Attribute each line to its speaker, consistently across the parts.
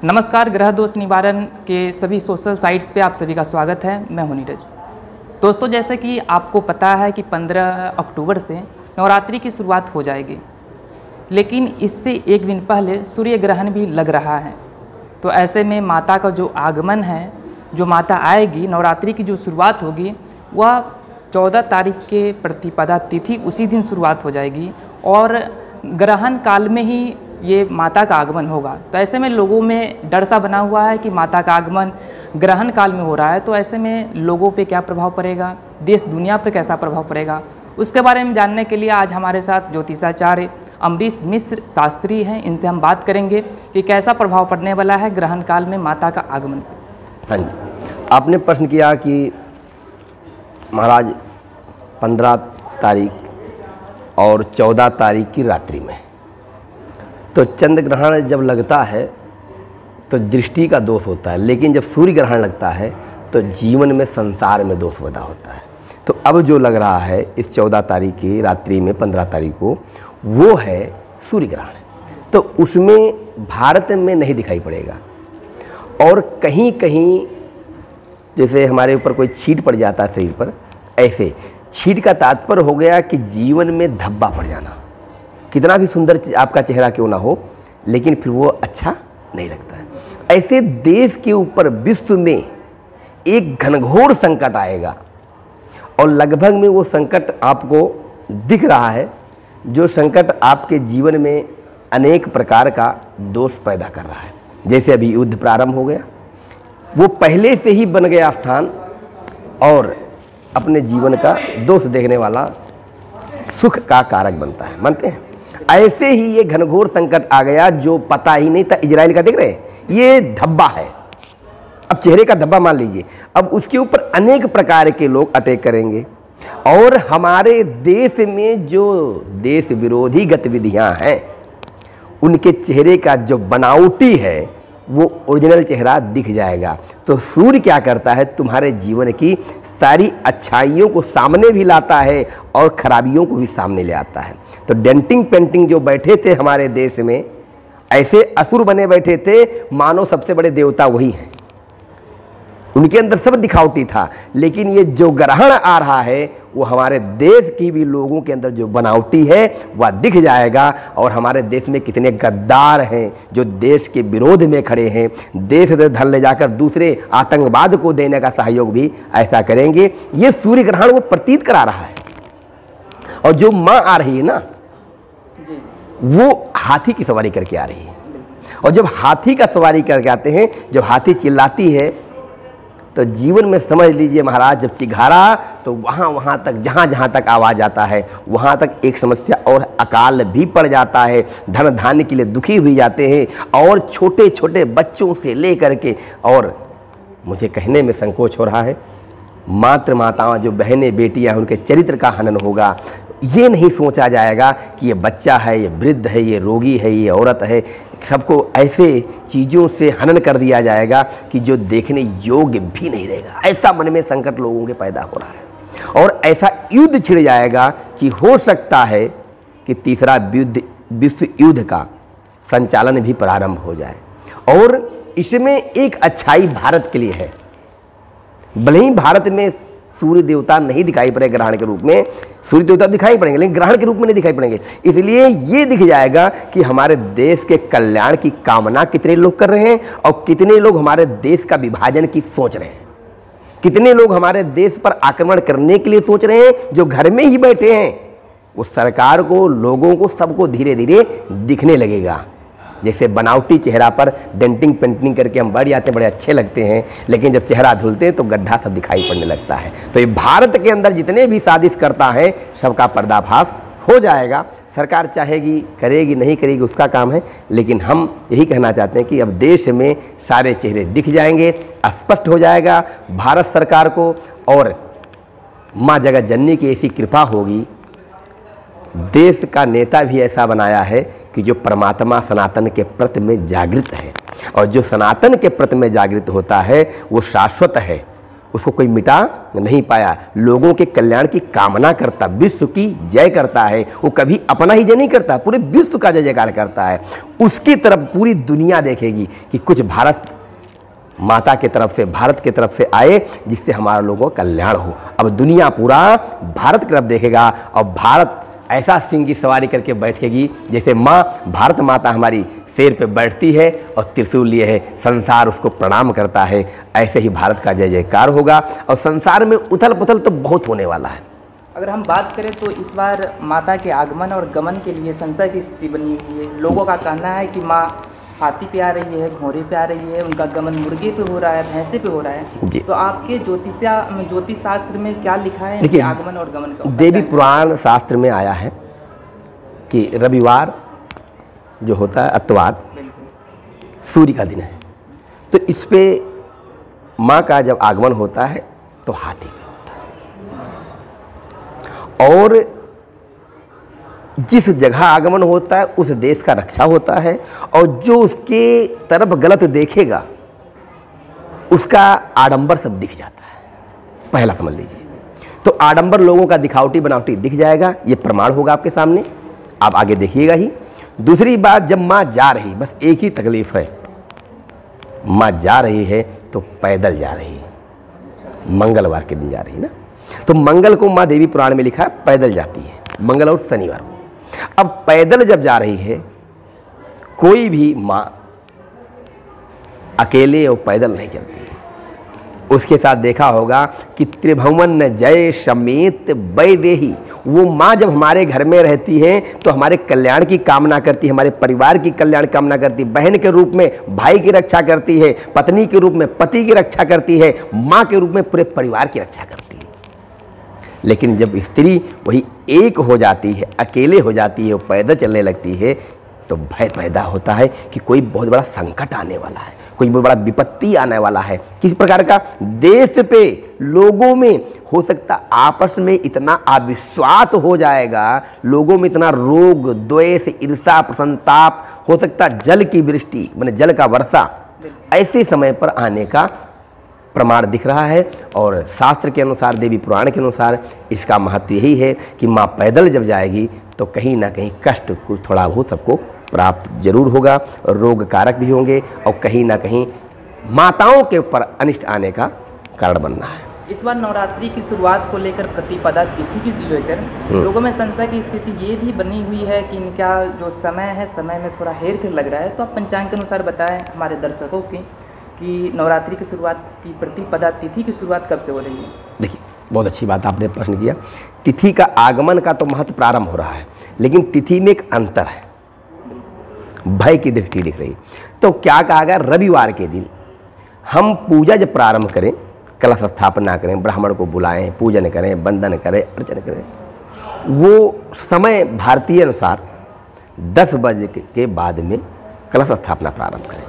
Speaker 1: नमस्कार, ग्रह दोष निवारण के सभी सोशल साइट्स पे आप सभी का स्वागत है। मैं हूं नीरज। दोस्तों, जैसे कि आपको पता है कि 15 अक्टूबर से नवरात्रि की शुरुआत हो जाएगी, लेकिन इससे एक दिन पहले सूर्य ग्रहण भी लग रहा है। तो ऐसे में माता का जो आगमन है, जो माता आएगी, नवरात्रि की जो शुरुआत होगी वह 14 तारीख के प्रतिपदा तिथि उसी दिन शुरुआत हो जाएगी और ग्रहण काल में ही ये माता का आगमन होगा। तो ऐसे में लोगों में डर सा बना हुआ है कि माता का आगमन ग्रहण काल में हो रहा है, तो ऐसे में लोगों पे क्या प्रभाव पड़ेगा, देश दुनिया पर कैसा प्रभाव पड़ेगा, उसके बारे में जानने के लिए आज हमारे साथ ज्योतिषाचार्य अमरीश मिश्र शास्त्री हैं। इनसे हम बात करेंगे कि कैसा प्रभाव पड़ने वाला है ग्रहण काल में माता का आगमन।
Speaker 2: हाँ जी, आपने प्रश्न किया कि महाराज 15 तारीख और 14 तारीख की रात्रि में तो चंद्र ग्रहण जब लगता है तो दृष्टि का दोष होता है, लेकिन जब सूर्य ग्रहण लगता है तो जीवन में, संसार में दोष पैदा होता है। तो अब जो लग रहा है इस 14 तारीख की रात्रि में 15 तारीख को, वो है सूर्य ग्रहण। तो उसमें भारत में नहीं दिखाई पड़ेगा और कहीं कहीं जैसे हमारे ऊपर कोई छींट पड़ जाता है शरीर पर, ऐसे छींट का तात्पर्य हो गया कि जीवन में धब्बा पड़ जाना। कितना भी सुंदर आपका चेहरा क्यों ना हो, लेकिन फिर वो अच्छा नहीं लगता है। ऐसे देश के ऊपर, विश्व में एक घनघोर संकट आएगा और लगभग में वो संकट आपको दिख रहा है, जो संकट आपके जीवन में अनेक प्रकार का दोष पैदा कर रहा है। जैसे अभी युद्ध प्रारंभ हो गया, वो पहले से ही बन गया स्थान और अपने जीवन का दोष देखने वाला सुख का कारक बनता है, मानते हैं। ऐसे ही ये घनघोर संकट आ गया जो पता ही नहीं था। इजराइल का देख रहे हैं, ये धब्बा है, अब चेहरे का धब्बा मान लीजिए। अब उसके ऊपर अनेक प्रकार के लोग अटैक करेंगे और हमारे देश में जो देश विरोधी गतिविधियां हैं, उनके चेहरे का जो बनावटी है वो ओरिजिनल चेहरा दिख जाएगा। तो सूर्य क्या करता है, तुम्हारे जीवन की सारी अच्छाइयों को सामने भी लाता है और खराबियों को भी सामने ले आता है। तो डेंटिंग पेंटिंग जो बैठे थे हमारे देश में, ऐसे असुर बने बैठे थे मानो सबसे बड़े देवता वही हैं। उनके अंदर सब दिखावटी था, लेकिन ये जो ग्रहण आ रहा है वो हमारे देश की भी लोगों के अंदर जो बनावटी है वह दिख जाएगा। और हमारे देश में कितने गद्दार हैं जो देश के विरोध में खड़े हैं, देश से धन ले जाकर दूसरे आतंकवाद को देने का सहयोग भी ऐसा करेंगे। ये सूर्य ग्रहण वो प्रतीत करा रहा है। और जो माँ आ रही है ना, वो हाथी की सवारी करके आ रही है। और जब हाथी का सवारी करके आते हैं, जब हाथी चिल्लाती है, तो जीवन में समझ लीजिए महाराज, जब चिघारा तो वहाँ तक, जहाँ तक आवाज़ आता है वहाँ तक एक समस्या और अकाल भी पड़ जाता है। धन धान्य के लिए दुखी भी जाते हैं और छोटे छोटे बच्चों से ले करके, और मुझे कहने में संकोच हो रहा है, मात्र माताओं जो बहनें बेटियाँ, उनके चरित्र का हनन होगा। ये नहीं सोचा जाएगा कि ये बच्चा है, ये वृद्ध है, ये रोगी है, ये औरत है। सबको ऐसे चीज़ों से हनन कर दिया जाएगा कि जो देखने योग्य भी नहीं रहेगा। ऐसा मन में संकट लोगों के पैदा हो रहा है और ऐसा युद्ध छिड़ जाएगा कि हो सकता है कि तीसरा विश्व युद्ध का संचालन भी प्रारंभ हो जाए। और इसमें एक अच्छाई भारत के लिए है। भले ही भारत में सूर्य देवता नहीं दिखाई पड़े ग्रहण के रूप में, सूर्य देवता दिखाई पड़ेंगे लेकिन ग्रहण के रूप में नहीं दिखाई पड़ेंगे। इसलिए ये दिख जाएगा कि हमारे देश के कल्याण की कामना कितने लोग कर रहे हैं और कितने लोग हमारे देश का विभाजन की सोच रहे हैं। कितने लोग हमारे देश पर आक्रमण करने के लिए सोच रहे हैं, जो घर में ही बैठे हैं। वो सरकार को, लोगों को, सबको धीरे धीरे दिखने लगेगा। जैसे बनावटी चेहरा पर डेंटिंग पेंटिंग करके हम बढ़ जाते हैं, बड़े अच्छे लगते हैं, लेकिन जब चेहरा धुलते हैं तो गड्ढा सब दिखाई पड़ने लगता है। तो ये भारत के अंदर जितने भी साजिश करता है सबका पर्दाफाश हो जाएगा। सरकार चाहेगी, करेगी, नहीं करेगी उसका काम है, लेकिन हम यही कहना चाहते हैं कि अब देश में सारे चेहरे दिख जाएंगे, स्पष्ट हो जाएगा भारत सरकार को। और माँ जगत जननी की ऐसी कृपा होगी, देश का नेता भी ऐसा बनाया है कि जो परमात्मा सनातन के प्रति में जागृत है। और जो सनातन के प्रति में जागृत होता है वो शाश्वत है, उसको कोई मिटा नहीं पाया। लोगों के कल्याण की कामना करता, विश्व की जय करता है। वो कभी अपना ही जय नहीं करता, पूरे विश्व का जय जयकार करता है। उसकी तरफ पूरी दुनिया देखेगी कि कुछ भारत माता के तरफ से, भारत के तरफ से आए, जिससे हमारा लोगों का कल्याण हो। अब दुनिया पूरा भारत की तरफ देखेगा और भारत ऐसा सिंह की सवारी करके बैठेगी जैसे माँ भारत माता हमारी शेर पे बैठती है और त्रिशूल लिए है, संसार उसको प्रणाम करता है। ऐसे ही भारत का जय जयकार होगा और संसार में उथल पुथल तो बहुत होने वाला है।
Speaker 1: अगर हम बात करें तो इस बार माता के आगमन और गमन के लिए संशय की स्थिति बनी हुई है। लोगों का कहना है कि माँ हाथी पे आ रही है, घोड़े पे आ रही है, उनका गमन मुर्गे पे हो रहा है, भैंसे पे हो रहा है। तो आपके ज्योतिष शास्त्र में क्या लिखा है कि आगमन और गमन का?
Speaker 2: देवी पुराण शास्त्र में आया है कि रविवार जो होता है, अतवार, सूर्य का दिन है, तो इस पे माँ का जब आगमन होता है तो हाथी पे होता है। और जिस जगह आगमन होता है उस देश का रक्षा होता है, और जो उसके तरफ गलत देखेगा उसका आडंबर सब दिख जाता है। पहला समझ लीजिए, तो आडंबर लोगों का दिखावटी बनावटी दिख जाएगा। ये प्रमाण होगा आपके सामने, आप आगे देखिएगा ही। दूसरी बात, जब माँ जा रही, बस एक ही तकलीफ है, माँ जा रही है तो पैदल जा रही है, मंगलवार के दिन जा रही है ना, तो मंगल को माँ देवी पुराण में लिखा है पैदल जाती है, मंगल और शनिवार को। अब पैदल जब जा रही है, कोई भी माँ अकेले और पैदल नहीं चलती है। उसके साथ देखा होगा कि त्रिभुवन जय समेत वैदेही, वो माँ जब हमारे घर में रहती है तो हमारे कल्याण की कामना करती है, हमारे परिवार की कल्याण कामना करती है। बहन के रूप में भाई की रक्षा करती है, पत्नी के रूप में पति की रक्षा करती है, माँ के रूप में पूरे परिवार की रक्षा करती है। लेकिन जब स्त्री वही एक हो जाती है, अकेले हो जाती है, वो पैदल चलने लगती है, तो भय पैदा होता है कि कोई बहुत बड़ा संकट आने वाला है, कोई बहुत बड़ा विपत्ति आने वाला है। किस प्रकार का? देश पे, लोगों में हो सकता आपस में इतना अविश्वास हो जाएगा, लोगों में इतना रोग, द्वेष, ईर्षा, प्रसन्नताप, हो सकता जल की वृष्टि माने जल का वर्षा ऐसे समय पर आने का प्रमाण दिख रहा है। और शास्त्र के अनुसार, देवी पुराण के अनुसार इसका महत्व यही है कि माँ पैदल जब जाएगी तो कहीं ना कहीं कष्ट कुछ थोड़ा बहुत सबको प्राप्त जरूर होगा, रोग कारक भी होंगे, और कहीं ना कहीं माताओं के ऊपर अनिष्ट आने का कारण बनना है।
Speaker 1: इस बार नवरात्रि की शुरुआत को लेकर, प्रतिपदा तिथि की लेकर लोगों में संशय की स्थिति ये भी बनी हुई है कि इनका जो समय है, समय में थोड़ा हेर फेर लग रहा है। तो आप पंचांग के अनुसार बताएं हमारे दर्शकों की कि नवरात्रि की शुरुआत की, प्रतिपदा तिथि की शुरुआत कब से हो रही है? देखिए,
Speaker 2: बहुत अच्छी बात आपने प्रश्न किया। तिथि का आगमन का तो महत्व प्रारंभ हो रहा है, लेकिन तिथि में एक अंतर है, भय की दृष्टि दिख रही। तो क्या कहा गया, रविवार के दिन हम पूजा जब प्रारंभ करें, कलश स्थापना करें, ब्राह्मण को बुलाएं, पूजन करें, वंदन करें, अर्चन करें, वो समय भारतीय अनुसार 10 बजे के बाद में कलश स्थापना प्रारंभ करें,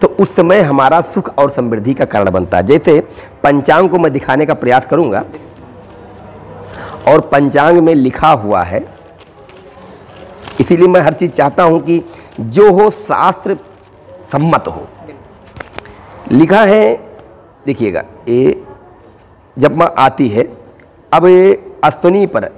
Speaker 2: तो उस समय हमारा सुख और समृद्धि का कारण बनता है। जैसे पंचांग को मैं दिखाने का प्रयास करूंगा, और पंचांग में लिखा हुआ है, इसीलिए मैं हर चीज़ चाहता हूं कि जो हो शास्त्र सम्मत हो। लिखा है, देखिएगा, ये जब माँ आती है, अब ये अश्विनी पर,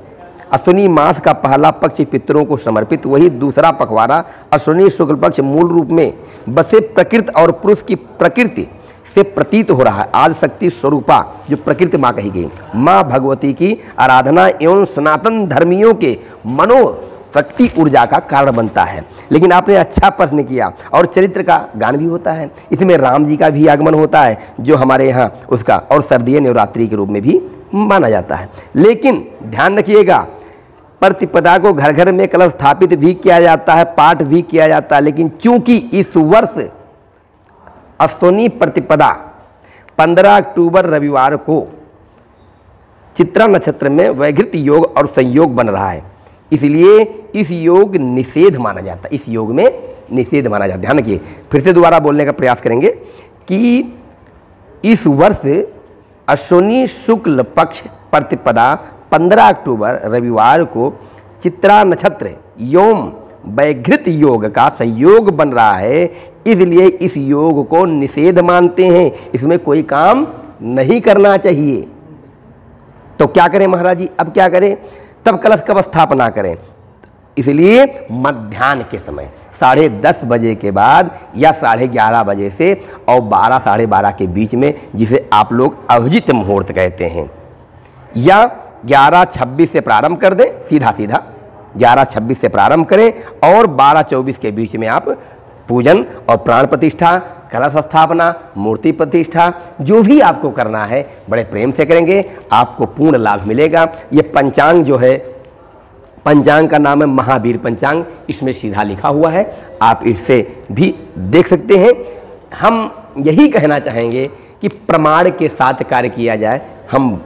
Speaker 2: अश्विनी मास का पहला पक्ष पितरों को समर्पित, वही दूसरा पखवाड़ा अश्विनी शुक्ल पक्ष मूल रूप में बसे प्रकृति और पुरुष की प्रकृति से प्रतीत हो रहा है। आज शक्ति स्वरूपा जो प्रकृति माँ कही गई, माँ भगवती की आराधना एवं सनातन धर्मियों के मनो शक्ति ऊर्जा का कारण बनता है। लेकिन आपने अच्छा प्रश्न किया, और चरित्र का गान भी होता है, इसमें राम जी का भी आगमन होता है जो हमारे यहाँ उसका, और सर्दीय नवरात्रि के रूप में भी माना जाता है। लेकिन ध्यान रखिएगा, प्रतिपदा को घर घर में कलश स्थापित भी किया जाता है, पाठ भी किया जाता है, लेकिन चूंकि इस वर्ष अश्विनी प्रतिपदा 15 अक्टूबर रविवार को चित्रा नक्षत्र में वैघृत योग और संयोग बन रहा है, इसलिए इस योग निषेध माना जाता है, इस योग में निषेध माना जाता है। ध्यान रखिए, फिर से दोबारा बोलने का प्रयास करेंगे कि इस वर्ष अश्विनी शुक्ल पक्ष प्रतिपदा 15 अक्टूबर रविवार को चित्रा नक्षत्र एवं वैघृत योग का संयोग बन रहा है, इसलिए इस योग को निषेध मानते हैं, इसमें कोई काम नहीं करना चाहिए। तो क्या करें महाराज जी, अब क्या करें? तब कलश कब स्थापना करें? इसलिए मध्याह्न के समय 10:30 बजे के बाद या 11:30 बजे से और 12 साढ़े 12 के बीच में, जिसे आप लोग अभिजित मुहूर्त कहते हैं, या 11:26 से प्रारंभ कर दें, सीधा 11:26 से प्रारंभ करें और 12:24 के बीच में आप पूजन और प्राण प्रतिष्ठा, कलश स्थापना, मूर्ति प्रतिष्ठा, जो भी आपको करना है बड़े प्रेम से करेंगे, आपको पूर्ण लाभ मिलेगा। ये पंचांग जो है, पंचांग का नाम है महावीर पंचांग, इसमें सीधा लिखा हुआ है, आप इससे भी देख सकते हैं। हम यही कहना चाहेंगे कि प्रमाण के साथ कार्य किया जाए, हम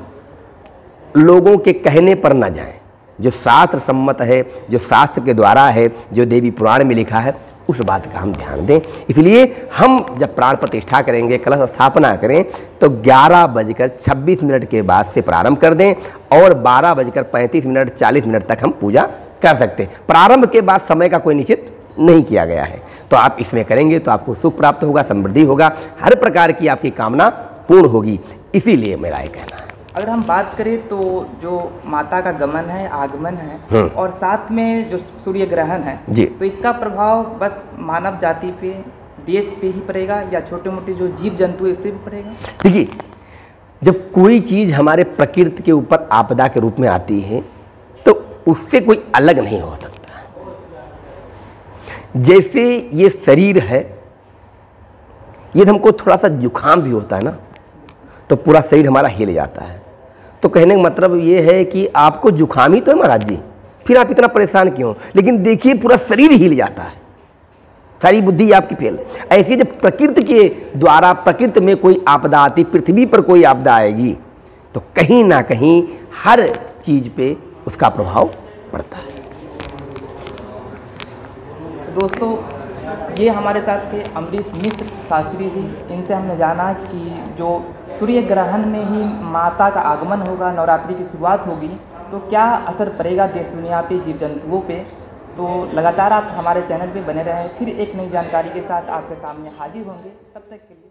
Speaker 2: लोगों के कहने पर न जाएं। जो शास्त्र सम्मत है, जो शास्त्र के द्वारा है, जो देवी पुराण में लिखा है, उस बात का हम ध्यान दें। इसलिए हम जब प्राण प्रतिष्ठा करेंगे, कलश स्थापना करें, तो 11:26 के बाद से प्रारंभ कर दें और 12:35 40 तक हम पूजा कर सकते हैं। प्रारंभ के बाद समय का कोई निश्चित नहीं किया गया है। तो आप इसमें करेंगे तो आपको सुख प्राप्त होगा, समृद्धि होगा, हर प्रकार की आपकी कामना पूर्ण होगी। इसीलिए मेरा ये कहना है।
Speaker 1: अगर हम बात करें तो जो माता का गमन है, आगमन है और साथ में जो सूर्य ग्रहण है
Speaker 2: जी,
Speaker 1: तो इसका प्रभाव बस मानव जाति पे, देश पे ही पड़ेगा या छोटे मोटे जो जीव जंतु है उस पर भी पड़ेगा?
Speaker 2: देखिए, जब कोई चीज़ हमारे प्रकृति के ऊपर आपदा के रूप में आती है तो उससे कोई अलग नहीं हो सकता। जैसे ये शरीर है, ये हमको थोड़ा सा जुकाम भी होता है ना, तो पूरा शरीर हमारा हिल जाता है। तो कहने का मतलब ये है कि आपको जुकाम ही तो है महाराज जी, फिर आप इतना परेशान क्यों? लेकिन देखिए पूरा शरीर हिल जाता है, सारी बुद्धि आपकी फेल। ऐसे जब प्रकृति के द्वारा, प्रकृति में कोई आपदा आती, पृथ्वी पर कोई आपदा आएगी, तो कहीं ना कहीं हर चीज़ पे उसका प्रभाव पड़ता है।
Speaker 1: तो दोस्तों, ये हमारे साथ थे अमरीश मिश्र शास्त्री जी। इनसे हमने जाना कि जो सूर्य ग्रहण में ही माता का आगमन होगा, नवरात्रि की शुरुआत होगी, तो क्या असर पड़ेगा देश दुनिया पे, जीव जंतुओं पे। तो लगातार आप हमारे चैनल पे बने रहें, फिर एक नई जानकारी के साथ आपके सामने हाजिर होंगे। तब तक के लिए